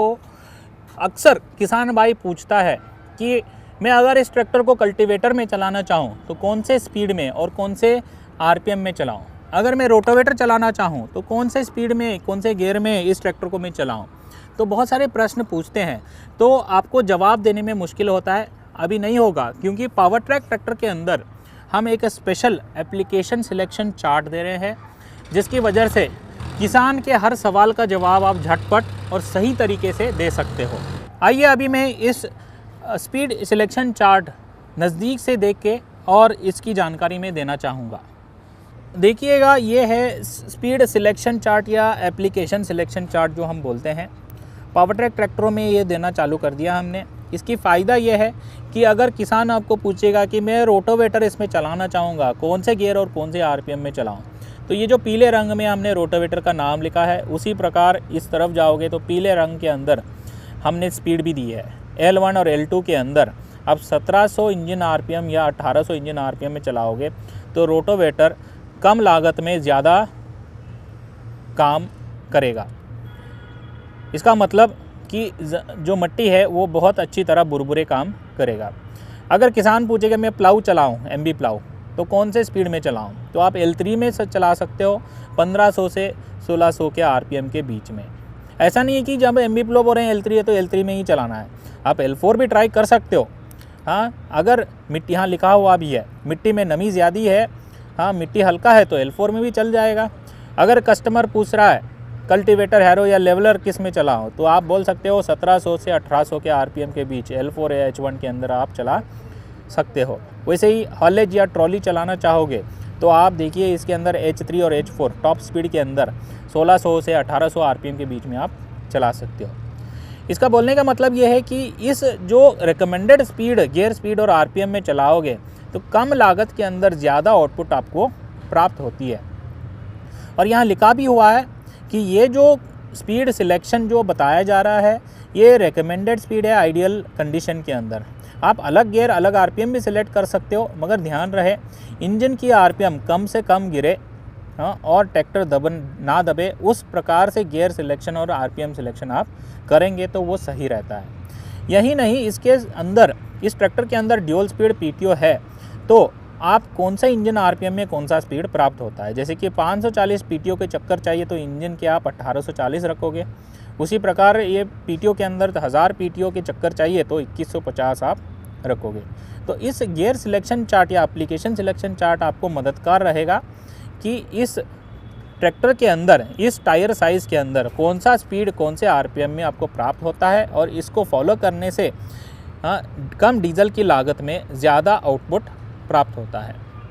तो अक्सर किसान भाई पूछता है कि मैं अगर इस ट्रैक्टर को कल्टीवेटर में चलाना चाहूँ तो कौन से स्पीड में और कौन से आरपीएम में चलाऊँ, अगर मैं रोटावेटर चलाना चाहूँ तो कौन से स्पीड में कौन से गियर में इस ट्रैक्टर को मैं चलाऊँ। तो बहुत सारे प्रश्न पूछते हैं, तो आपको जवाब देने में मुश्किल होता है। अभी नहीं होगा, क्योंकि पावर ट्रैक ट्रैक्टर के अंदर हम एक स्पेशल एप्लीकेशन सिलेक्शन चार्ट दे रहे हैं, जिसकी वजह से किसान के हर सवाल का जवाब आप झटपट और सही तरीके से दे सकते हो। आइए अभी मैं इस स्पीड सिलेक्शन चार्ट नज़दीक से देख के और इसकी जानकारी मैं देना चाहूँगा। देखिएगा, ये है स्पीड सिलेक्शन चार्ट या एप्लीकेशन सिलेक्शन चार्ट जो हम बोलते हैं। पावर ट्रैक ट्रैक्टरों में ये देना चालू कर दिया हमने। इसकी फ़ायदा ये है कि अगर किसान आपको पूछेगा कि मैं रोटावेटर इसमें चलाना चाहूँगा, कौन से गियर और कौन से आरपीएम में चलाऊँ, तो ये जो पीले रंग में हमने रोटावेटर का नाम लिखा है, उसी प्रकार इस तरफ जाओगे तो पीले रंग के अंदर हमने स्पीड भी दी है। L1 और L2 के अंदर आप 1700 इंजन आरपीएम या 1800 इंजन आरपीएम में चलाओगे तो रोटावेटर कम लागत में ज़्यादा काम करेगा। इसका मतलब कि जो मिट्टी है वो बहुत अच्छी तरह बुरबुरे काम करेगा। अगर किसान पूछेगा मैं प्लाऊ चलाऊं, एमबी प्लाऊ, तो कौन से स्पीड में चलाऊं, तो आप L3 में चला सकते हो 1500 से 1600 के आरपीएम के बीच में। ऐसा नहीं है कि जब एमबी प्लाऊ बोल रहे हैं L3 है तो L3 में ही चलाना है, आप L4 भी ट्राई कर सकते हो। हाँ, अगर मिट्टी, यहाँ लिखा हुआ भी है मिट्टी में नमी ज़्यादा है, हाँ मिट्टी हल्का है, तो L4 में भी चल जाएगा। अगर कस्टमर पूछ रहा है कल्टीवेटर, हैरो या लेवलर किस में चलाओ, तो आप बोल सकते हो 1700 से 1800 के आरपीएम के बीच L4 या H1 के अंदर आप चला सकते हो। वैसे ही हॉलेज या ट्रॉली चलाना चाहोगे तो आप देखिए इसके अंदर H3 और H4 टॉप स्पीड के अंदर 1600 से 1800 आरपीएम के बीच में आप चला सकते हो। इसका बोलने का मतलब ये है कि इस जो रिकमेंडेड स्पीड, गियर स्पीड और आरपीएम में चलाओगे तो कम लागत के अंदर ज़्यादा आउटपुट आपको प्राप्त होती है। और यहाँ लिखा भी हुआ है कि ये जो स्पीड सिलेक्शन जो बताया जा रहा है ये रिकमेंडेड स्पीड है आइडियल कंडीशन के अंदर। आप अलग गियर अलग आरपीएम भी सिलेक्ट कर सकते हो, मगर ध्यान रहे इंजन की आरपीएम कम से कम गिरे, हाँ, और ट्रैक्टर ना दबे, उस प्रकार से गियर सिलेक्शन और आरपीएम सिलेक्शन आप करेंगे तो वो सही रहता है। यही नहीं, इसके अंदर, इस ट्रैक्टर के अंदर ड्यूल स्पीड पीटीओ है, तो आप कौन सा इंजन आरपीएम में कौन सा स्पीड प्राप्त होता है। जैसे कि 540 पीटीओ के चक्कर चाहिए तो इंजन के आप 1840 रखोगे। उसी प्रकार ये पीटीओ के अंदर 1000 पीटीओ के चक्कर चाहिए तो 2150 आप रखोगे। तो इस गियर सिलेक्शन चार्ट या एप्लीकेशन सिलेक्शन चार्ट आपको मददगार रहेगा कि इस ट्रैक्टर के अंदर, इस टायर साइज़ के अंदर कौन सा स्पीड कौन से आरपीएम में आपको प्राप्त होता है, और इसको फॉलो करने से कम डीजल की लागत में ज़्यादा आउटपुट प्राप्त होता है।